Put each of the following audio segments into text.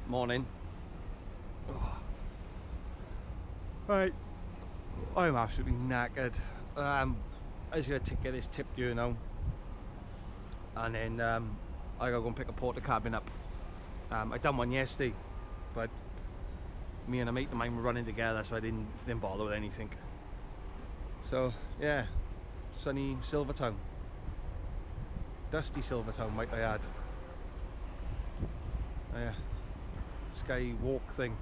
Morning. Right, I'm absolutely knackered. I just gotta get this tip due now, and then I gotta go and pick a porta cabin up. I done one yesterday, but me and a mate of mine were running together, so I didn't bother with anything. So yeah, sunny Silvertown, dusty Silvertown, might I add. Yeah, sky walk thing.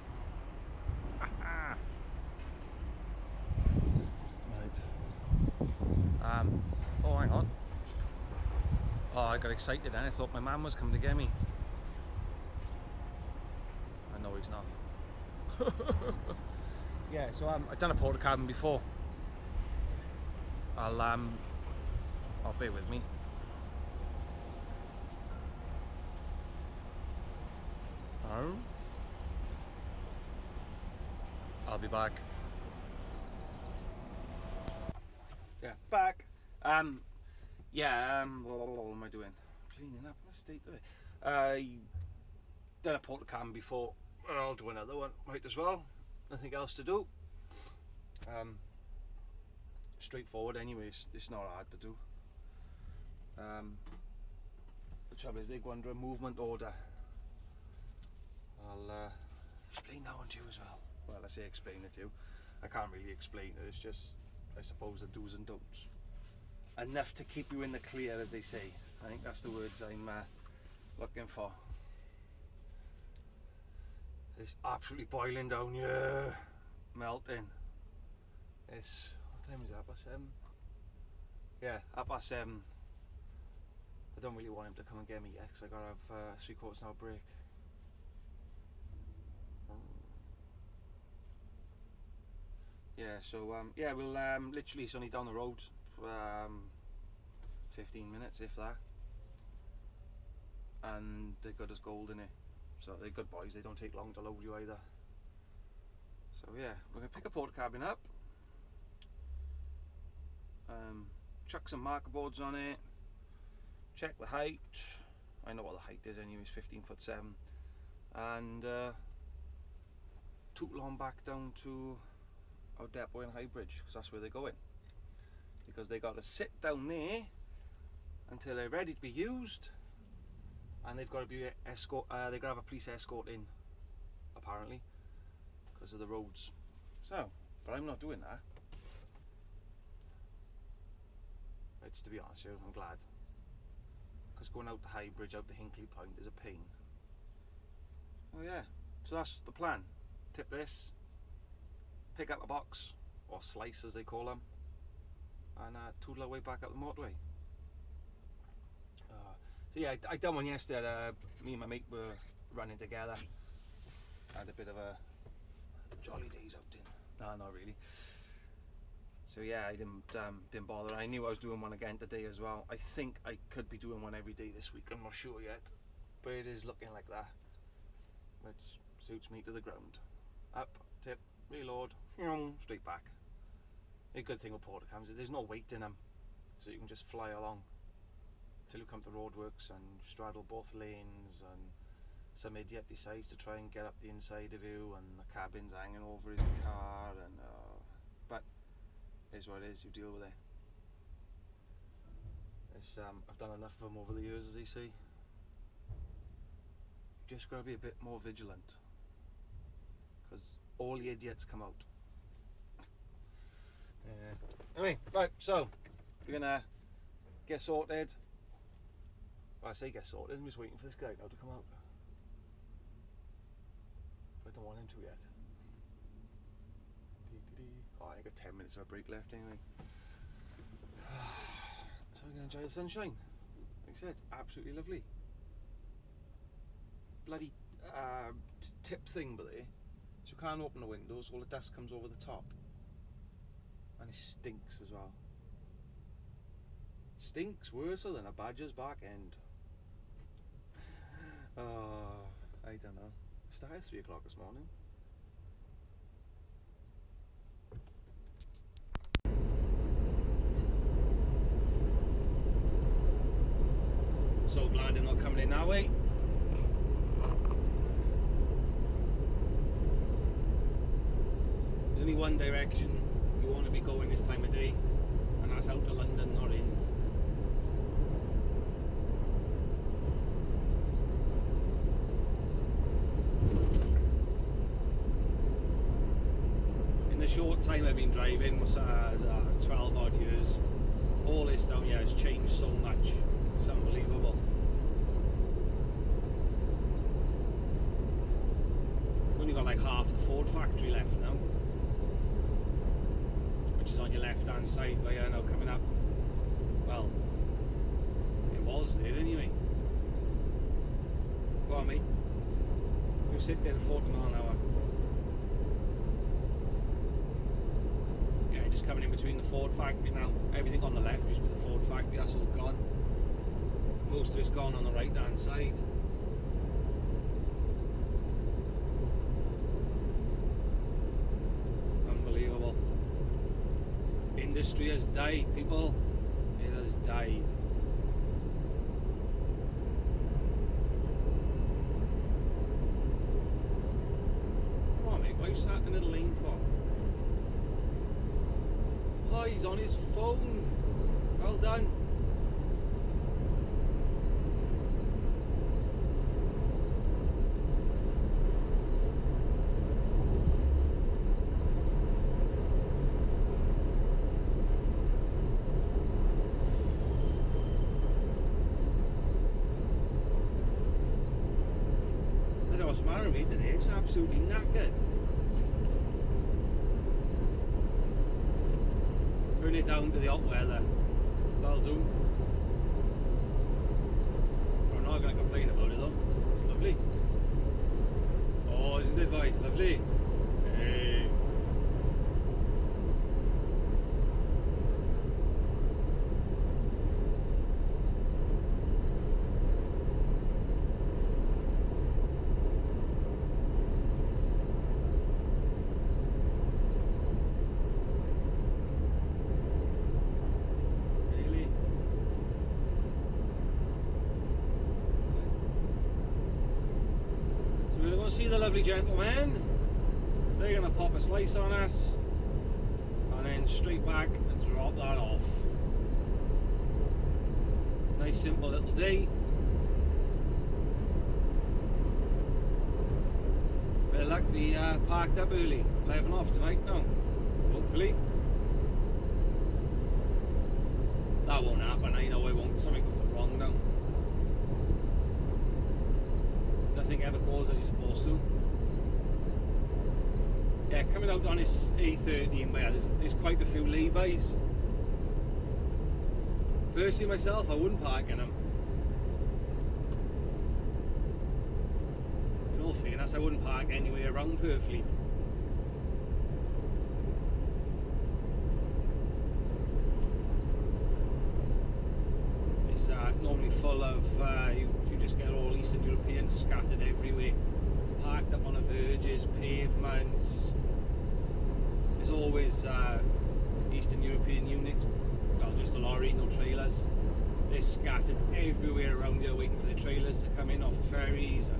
Oh, hang on. Oh, I got excited then. I thought my man was coming to get me. I know he's not. Yeah, so I've done a porta cabin before. I'll bear with me. I'll be back. Yeah, back. What am I doing? Cleaning up the state of it. Done a porta cabin before. I'll do another one, might as well. Nothing else to do. Straightforward anyways, it's not hard to do. The trouble is they go under a movement order. I'll explain that one to you as well. Well, I say explain it to you. I can't really explain it, it's just, I suppose, the do's and don'ts. Enough to keep you in the clear, as they say. I think that's the words I'm looking for. It's absolutely boiling down, yeah, melting. It's, what time is it, 7:30? Yeah, 7:30. I don't really want him to come and get me yet, because I gotta have 3/4 hour break. Yeah, so yeah, we'll literally, it's only down the road, 15 minutes if that, and they're good as gold in it, so they're good boys, they don't take long to load you either. So yeah, we're going to pick a porta cabin up, chuck some marker boards on it, check the height. I know what the height is anyway, it's 15'7", and tootle on back down to our depot in Highbridge, because that's where they're going. Because they got to sit down there until they're ready to be used, and they've got to be escort. They've got to have a police escort in, apparently, because of the roads. So, but I'm not doing that. Which, to be honest with you, I'm glad. Because going out to Highbridge, out to Hinkley Point is a pain. Oh yeah, so that's the plan. Tip this, pick up a box, or slice as they call them, and toodle our way back up the motorway. So yeah, I done one yesterday. Me and my mate were running together. Had a bit of a jolly days outing. No, not really. So yeah, I didn't bother. I knew I was doing one again today as well. I think I could be doing one every day this week. I'm not sure yet, but it is looking like that, which suits me to the ground. Up, tip, reload, straight back. A good thing with porta cams is there's no weight in them, so you can just fly along till you come to roadworks and straddle both lanes, and some idiot decides to try and get up the inside of you and the cabin's hanging over his car, and but it is what it is, you deal with it. It's, I've done enough of them over the years, as they say. You just got to be a bit more vigilant, because all the idiots come out. Anyway, right, so we're gonna get sorted. Well, I say get sorted, I'm just waiting for this guy now to come out. But I don't want him to yet. Oh, I got 10 minutes of a break left anyway. So we're gonna enjoy the sunshine. Like I said, absolutely lovely. Bloody tip thing by there. So you can't open the windows, all the dust comes over the top. And it stinks as well. Stinks worse than a badger's back end. Oh, I don't know. Started at 3 o'clock this morning. So glad they're not coming in that way. There's only one direction you want to be going this time of day, and that's out to London, not in. In the short time I've been driving, 12 odd years, all this down here has changed so much. It's unbelievable. We've only got like half the Ford factory left now, which is on your left hand side where you're now coming up. Well, it was there anyway. Go on, mate. We're sitting there at 40 mile an hour. Yeah, just coming in between the Ford factory now. Everything on the left used to be the Ford factory, that's all gone. Most of it's gone on the right hand side. Unbelievable. Industry has died, people. It has died. Come on, mate, what are you sat in the middle lane for? Oh, he's on his phone. Well done. What's the matter with me today? It's absolutely knackered. Turn it down to the hot weather. That'll do. I'm not going to complain about it though. It's lovely. Oh, isn't it, boy? Lovely. Hey. See the lovely gentleman. They're going to pop a slice on us and then straight back and drop that off. Nice simple little day. Bit of luck we parked up early, 11 off tonight now, hopefully. That won't happen, I know I won't, something will go wrong now. Nothing ever goes as it's supposed to. Yeah, coming out on this A30 in there, there's quite a few laybys. Personally myself, I wouldn't park in them. In all fairness, I wouldn't park anywhere around Purfleet. It's normally full of, you just get all Eastern Europeans scattered everywhere. Parked up on the verges, pavements. There's always Eastern European units, well, just a lorry, no trailers. They're scattered everywhere around here waiting for the trailers to come in off the ferries.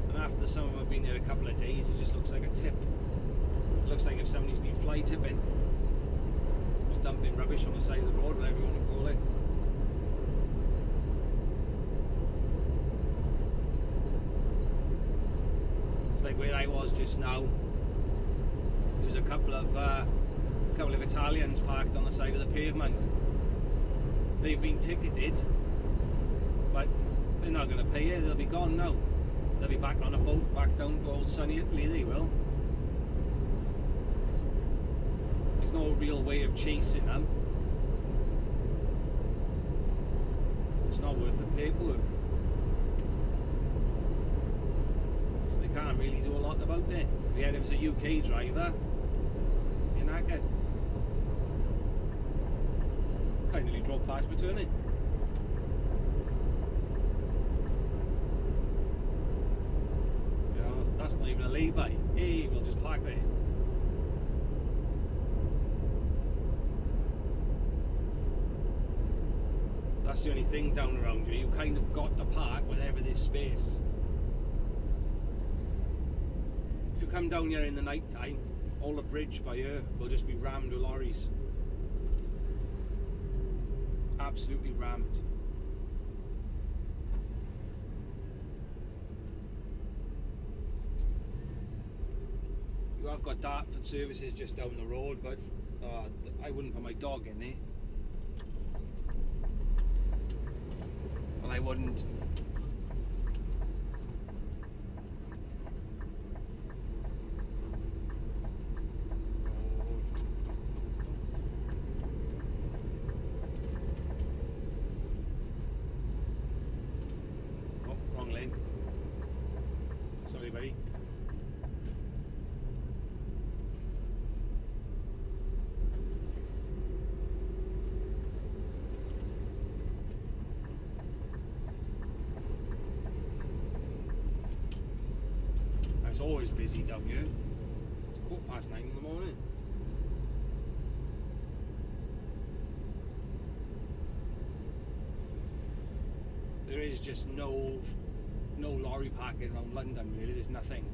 And after some of them have been there a couple of days, it just looks like a tip. It looks like if somebody's been fly tipping or dumping rubbish on the side of the road, whatever you want to call it. Like where I was just now, there was a couple of Italians parked on the side of the pavement. They've been ticketed, but they're not going to pay it. They'll be gone now. They'll be back on a boat back down to old sunny Italy. They will. There's no real way of chasing them. It's not worth the paperwork. Can't really do a lot about it. But yeah, if it was a UK driver, you're knackered. I nearly drove past my turning. You know, that's not even a lay-by. Hey, we'll just park there. That's the only thing down around here. You kind of got to park whenever there's space. If you come down here in the night time, all the bridge by here will just be rammed with lorries. Absolutely rammed. You have got Dartford services just down the road, but I wouldn't put my dog in there. Well, I wouldn't. Sorry, buddy. It's always busy down here. It's 9:15 in the morning. There is just no lorry parking around London, really. There's nothing.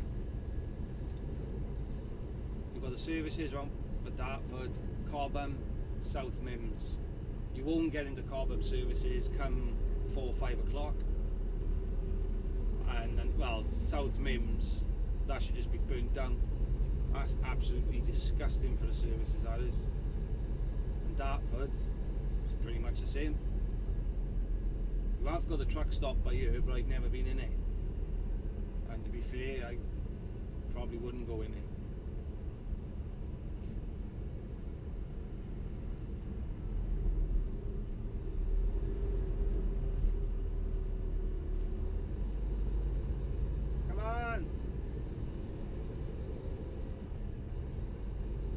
You've got the services around Dartford, Cobham, South Mims. You won't get into Cobham services come 4 or 5 o'clock. And well, South Mims, that should just be burnt down. That's absolutely disgusting for the services, that is. And Dartford, it's pretty much the same. You have got the truck stop by here, but I've never been in it. And to be fair, I probably wouldn't go in it. Come on!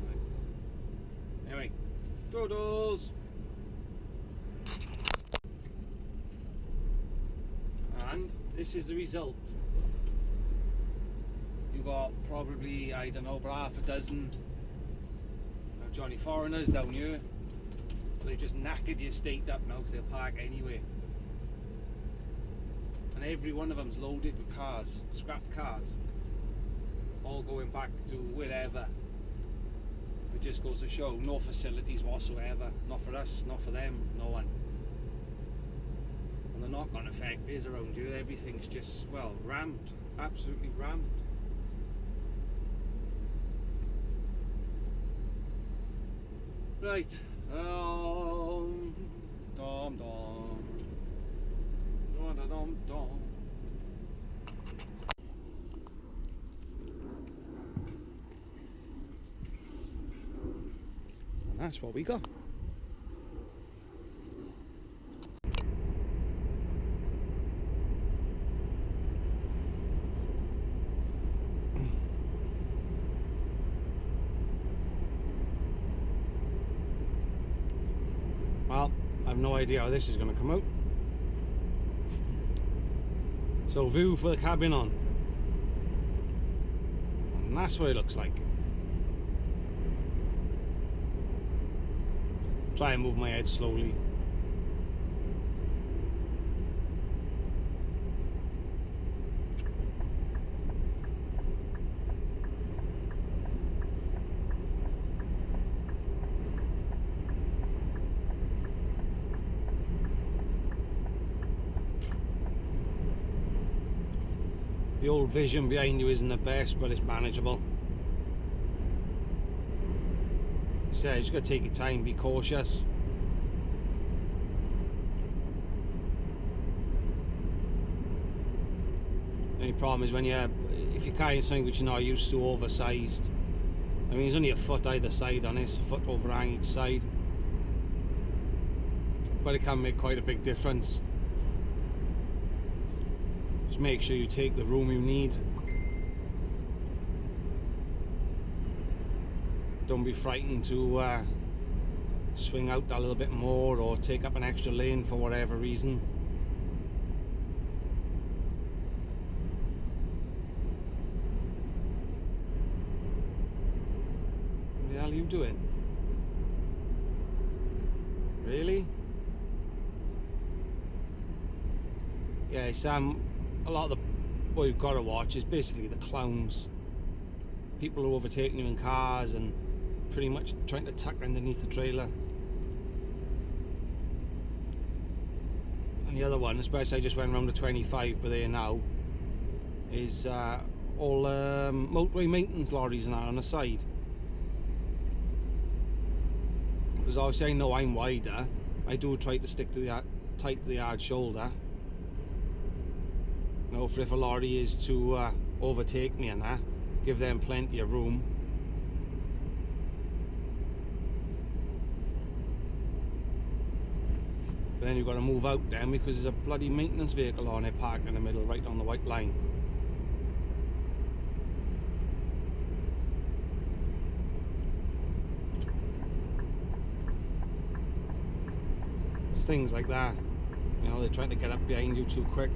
Right. Anyway, doodles! And this is the result. You got probably, I don't know, about half a dozen Johnny foreigners down here. They've just knackered the estate up now because they'll park anywhere. and every one of them's loaded with cars, scrap cars, all going back to wherever. It just goes to show, no facilities whatsoever, not for us, not for them, no one. And the knock-on effect is around here, everything's just, well, rammed, absolutely rammed. Right, dom dom, dom dom dom. And that's what we got. Well, I have no idea how this is going to come out. So view for the cabin on. And that's what it looks like. Try and move my head slowly. The old vision behind you isn't the best, but it's manageable. So you just got to take your time, be cautious. The only problem is when if you're carrying something which you're not used to, oversized. I mean, there's only a foot either side on this, a foot overhang each side. But it can make quite a big difference. Just make sure you take the room you need. Don't be frightened to swing out a little bit more or take up an extra lane for whatever reason. What the hell are you doing? Really? Yeah, it's a lot of the what you've got to watch is basically the clowns. People who are overtaking you in cars and pretty much trying to tuck underneath the trailer. And the other one, especially I just went around to 25 by there now, is all motorway maintenance lorries and that on the side. Because obviously I know I'm wider, I do try to stick to the tight to the hard shoulder. You know, for if a lorry is to overtake me and that, give them plenty of room. But then you've got to move out then because there's a bloody maintenance vehicle on it parked in the middle, right on the white line. It's things like that. You know, they're trying to get up behind you too quick.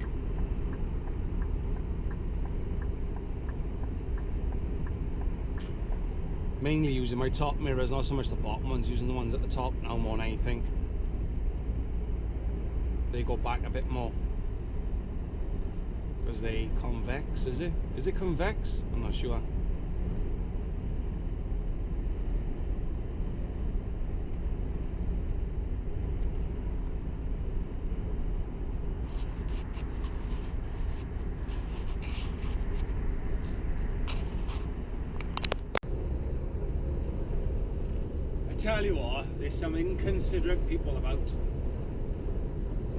Mainly using my top mirrors, not so much the bottom ones, using the ones at the top now more than anything. They go back a bit more. Because they convex, is it? Is it convex? I'm not sure. Tell you what, there's some inconsiderate people about.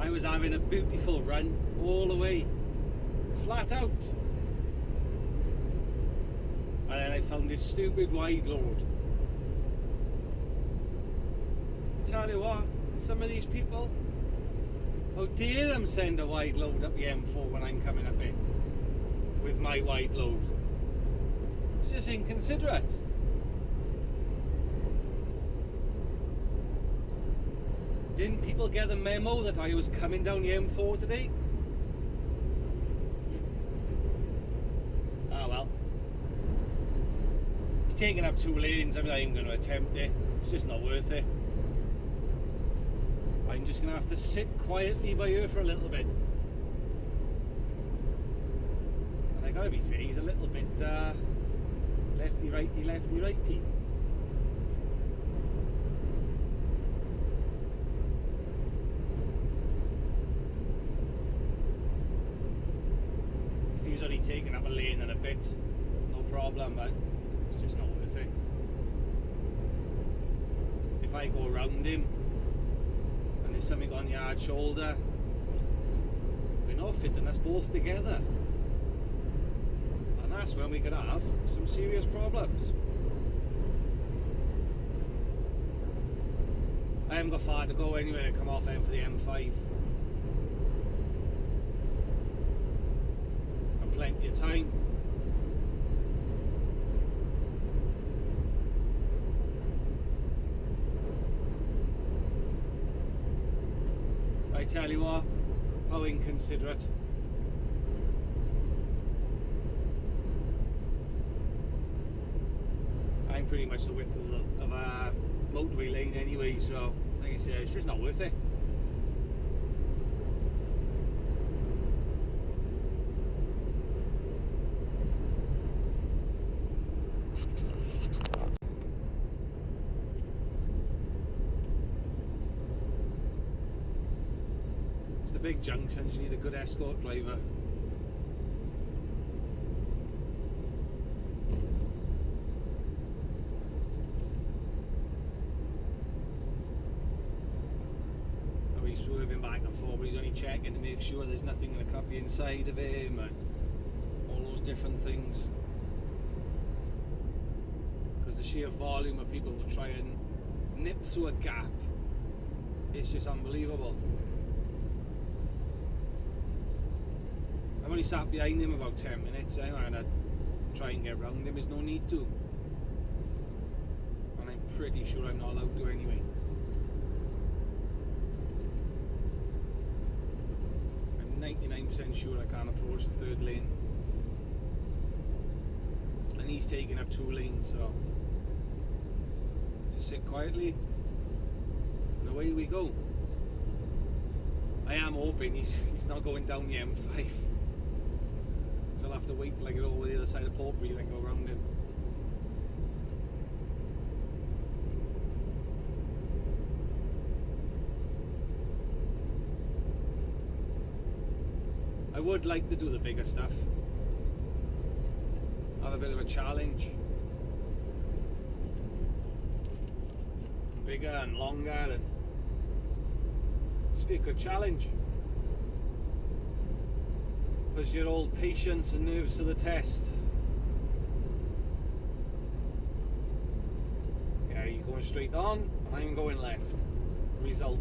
I was having a beautiful run all the way, flat out, and then I found this stupid wide load. Tell you what, some of these people, how dare them send a wide load up the M4 when I'm coming up in with my wide load. It's just inconsiderate. Didn't people get the memo that I was coming down the M4 today? Ah well. It's taking up 2 lanes, I mean I ain't going to attempt it. It's just not worth it. I'm just going to have to sit quietly by her for a little bit. Gotta be fair, he's a little bit lefty righty, lefty righty. If he was only taking up a lane and a bit, no problem, but it's just not worth it. If I go around him and there's something on the hard shoulder, we're not fitting us both together. And that's when we could have some serious problems. I haven't got far to go anyway to come off M for the M5. And plenty of time. I tell you what, how inconsiderate. I'm pretty much the width of a motorway lane anyway, so like I say, it's just not worth it. It's the big junctions, you need a good escort driver. He's swerving back and forth, but he's only checking to make sure there's nothing going to cut the inside of him and all those different things. Because the sheer volume of people will try and nip through a gap, it's just unbelievable. I've only sat behind him about 10 minutes, I'm going to try and get round him, there's no need to. And I'm pretty sure I'm not allowed to anyway. 99% sure I can't approach the third lane, and he's taking up 2 lanes, so just sit quietly and away we go. I am hoping he's not going down the M5, so I'll have to wait till I get over the other side of Portbury and go around him. I would like to do the bigger stuff, have a bit of a challenge, bigger and longer, and just be a good challenge. Put your old patience and nerves to the test. Yeah, you're going straight on and I'm going left. Result.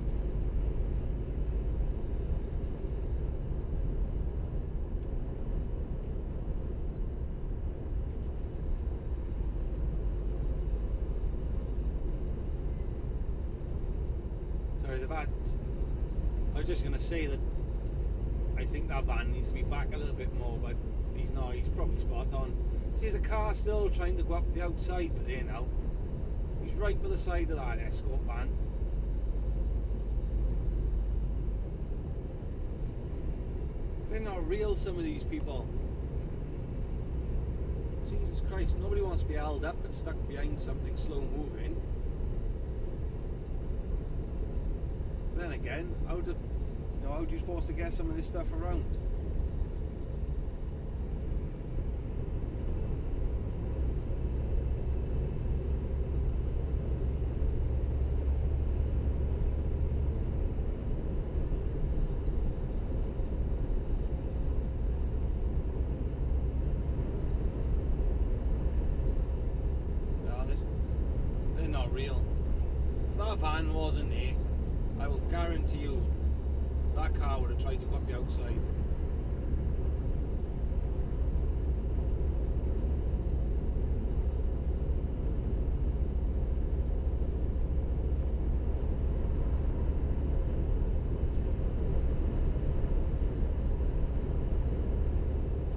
I was just going to say that I think that van needs to be back a little bit more, but he's not, he's probably spot on. See, there's a car still trying to go up the outside, but there now. He's right by the side of that escort van. They're not real, some of these people. Jesus Christ, nobody wants to be held up and stuck behind something slow moving. Then again, how do you supposed to get some of this stuff around? No, they're not real. If that van wasn't here, I will guarantee you that car would have tried to go up the outside.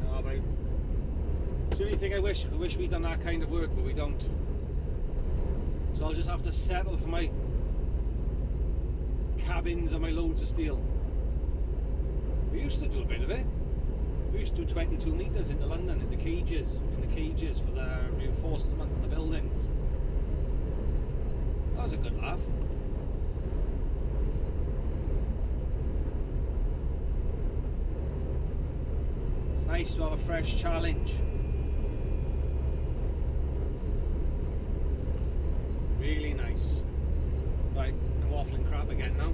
No, but it's the only thing I wish we'd done that kind of work, but we don't. So I'll just have to settle for my cabins and my loads of steel. We used to do a bit of it. We used to do 22 metres into London in the cages for the reinforcement in the buildings. That was a good laugh. It's nice to have a fresh challenge. Really nice. Right, I'm waffling crap again now.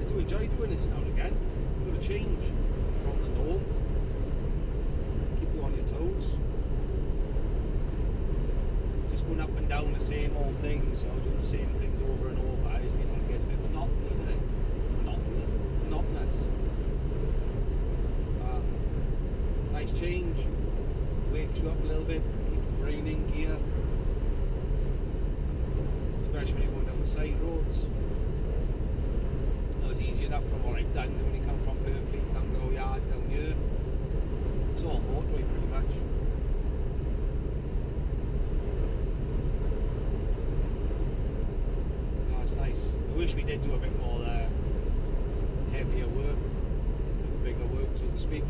I do enjoy doing this now and again. A bit of change from the norm. Keep you on your toes. Just going up and down the same old things, you know, doing the same things over and over. You know, it gets a bit monotony, doesn't it? Monotonous. So, nice change. Wakes you up a little bit, keeps the brain in gear. Especially when you're going down the side roads. That was easy enough from what I've done when you come from Purfleet down the yard down here. It's all motorway pretty much. Oh, it's nice. I wish we did do a bit more heavier work, bigger work so to speak.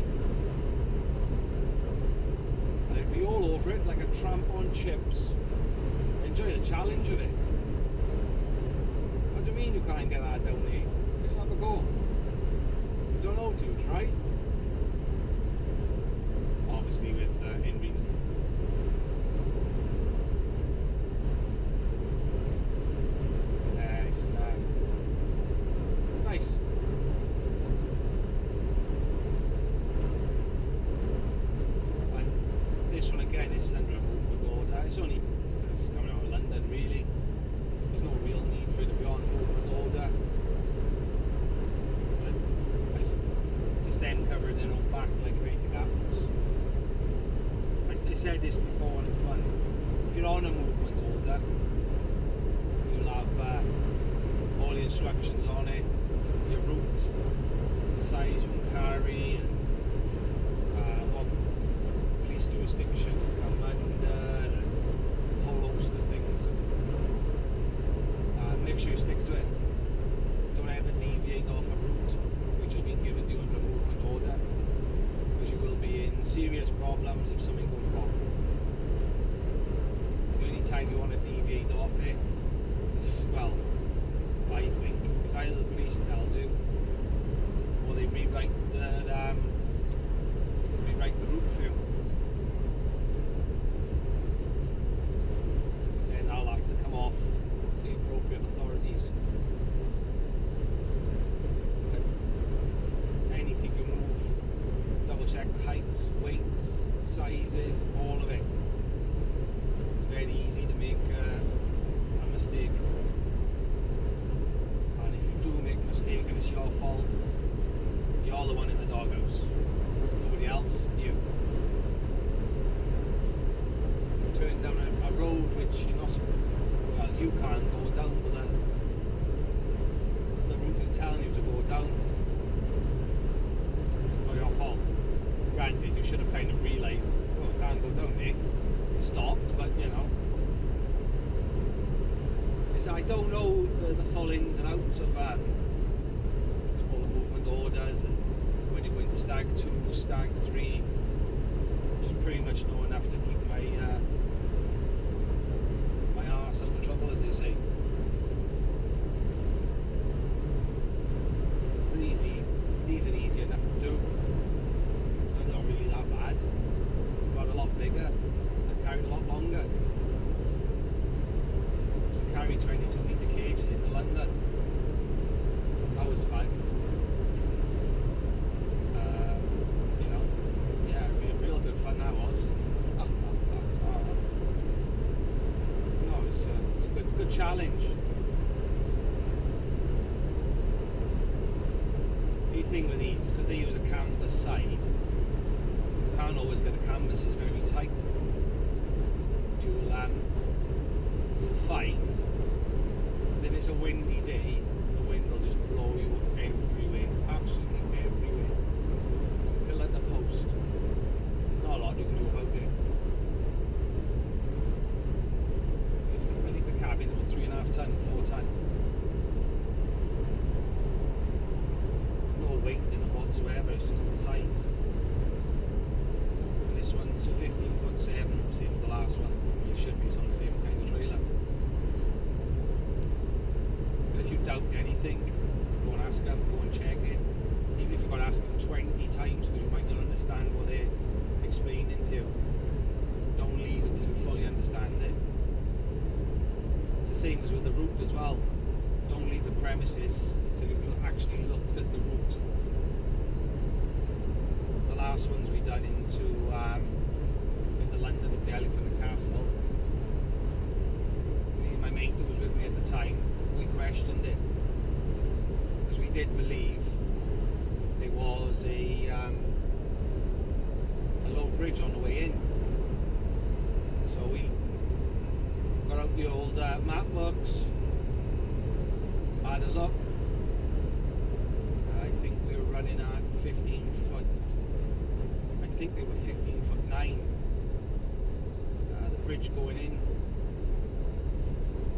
I'd be all over it like a tramp on chips. Enjoy the challenge of it. What do you mean you can't get that down there? Let's have a go. You don't know to try. Obviously with in reason. It's nice. And this one again, this is under a movement order. It's only because it's coming out of London really. There's no real need for it to be on a movement order. It's them covering their own back, like if anything happens. I said this before, if you're on a movement order, you'll have all the instructions on it, your route, the size you can carry, and what police jurisdiction you come under, and a whole host of things. Make sure you stick to it. Don't ever deviate off a route which has been given to you under a movement order, because you will be in serious problems if something goes wrong. The only time you want to deviate off it is, well, I think, is either the police tells you, or they rewrite the route for you. So then I'll have to come off the appropriate authorities. But anything you move, double check the heights, weights, sizes, all of it. It's very easy to make a mistake. And if you do make a mistake and it's your fault, you're the one in the doghouse. Nobody else, you. You turn down a road which you're not, well, you can't go down, but the route is telling you to go down. It's not your fault. Granted, you should have kind of realised, well, I can't go down there. Stopped, but you know. I don't know the full ins and outs of all the movement orders and when you went stag 2, stag 3. Just pretty much know enough to keep my arse out of trouble, as they say. These are easy enough to do. They're not really that bad, but a lot bigger. They carry a lot longer. So carry 22 metre cages into London. That was fun. You know, yeah, real good fun that was. No, it's a good challenge. The thing with these is because they use a canvas side, you can't always get the canvases very tight. You'll find that if it's a windy day, the wind will just blow you everywhere, absolutely everywhere, from pillar to post. There's not a lot you can do about ton, 4 ton. There's no weight in it whatsoever, it's just the size. And this one's 15'7", same as the last one. It should be, it's on the same kind of trailer. But if you doubt anything, go and ask them, go and check it. Even if you've got to ask them 20 times because you might not understand what they're explaining to you, don't leave until you fully understand it. It's the same as with the route as well. Don't leave the premises until you've actually looked at the route. The last ones we done into London at the Elephant and Castle, me and my mate who was with me at the time, we questioned it because we did believe there was a low bridge on the way in. So we got out the old map books, had a look. I think we were running at 15 foot. I think they were 15'9". The bridge going in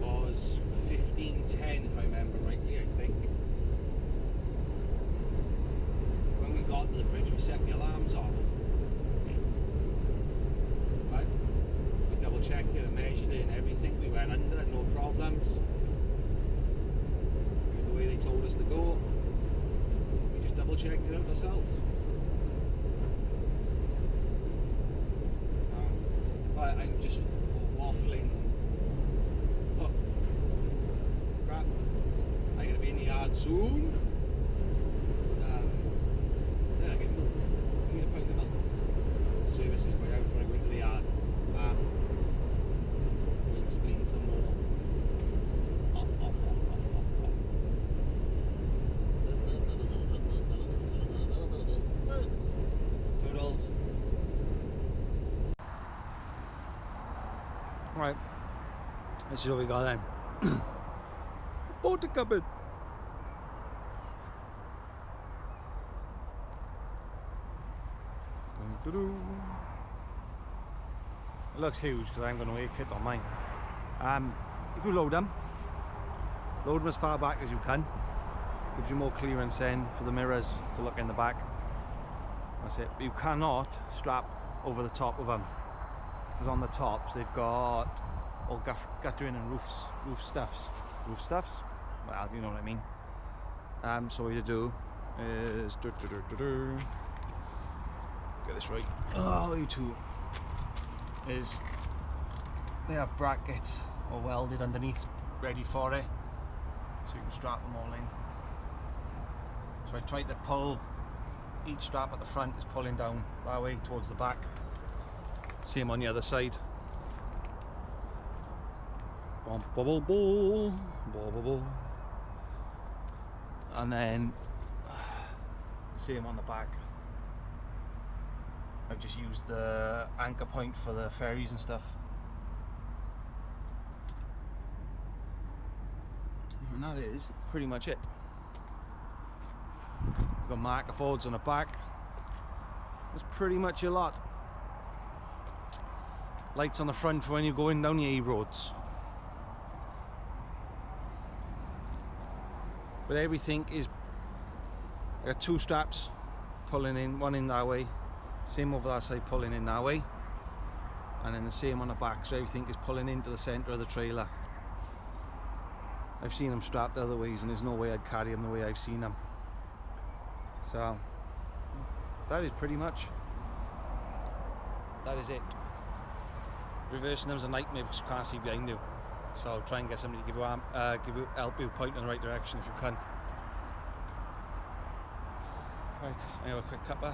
was 15'10", if I remember rightly, I think. When we got to the bridge, we set the alarms off. But we double checked it and measured it and everything. We went under, no problems. It was the way they told us to go. We just double checked it out ourselves. I'm just waffling. Pup. Crap. I'm going to be in the yard soon. Yeah, get milk. I need a pint of milk. Services by out before I go into the yard. We'll explain some more. Toodles. Right, this is what we got then. Water cupboard. It looks huge because I'm going to make it on mine. If you load them as far back as you can. Gives you more clearance then for the mirrors to look in the back. That's it. But you cannot strap over the top of them, because on the tops they've got all guttering and roof stuffs. Well, you know what I mean. So what you do is get this right. Oh, you two is they have brackets or welded underneath, ready for it, so you can strap them all in. So I tried to pull each strap at the front is pulling down that way towards the back. Same on the other side. And then same on the back. I've just used the anchor point for the ferries and stuff. And that is pretty much it. We've got marker boards on the back. That's pretty much your lot. Lights on the front for when you're going down the A roads. But everything is, I got two straps pulling in, one in that way, same over that side pulling in that way, and then the same on the back, so everything is pulling into the centre of the trailer. I've seen them strapped other ways and there's no way I'd carry them the way I've seen them. So that is pretty much, that is it. Reversing them is a nightmare because you can't see behind you. So try and get somebody to give you help you point in the right direction if you can. Right, I have a quick cuppa.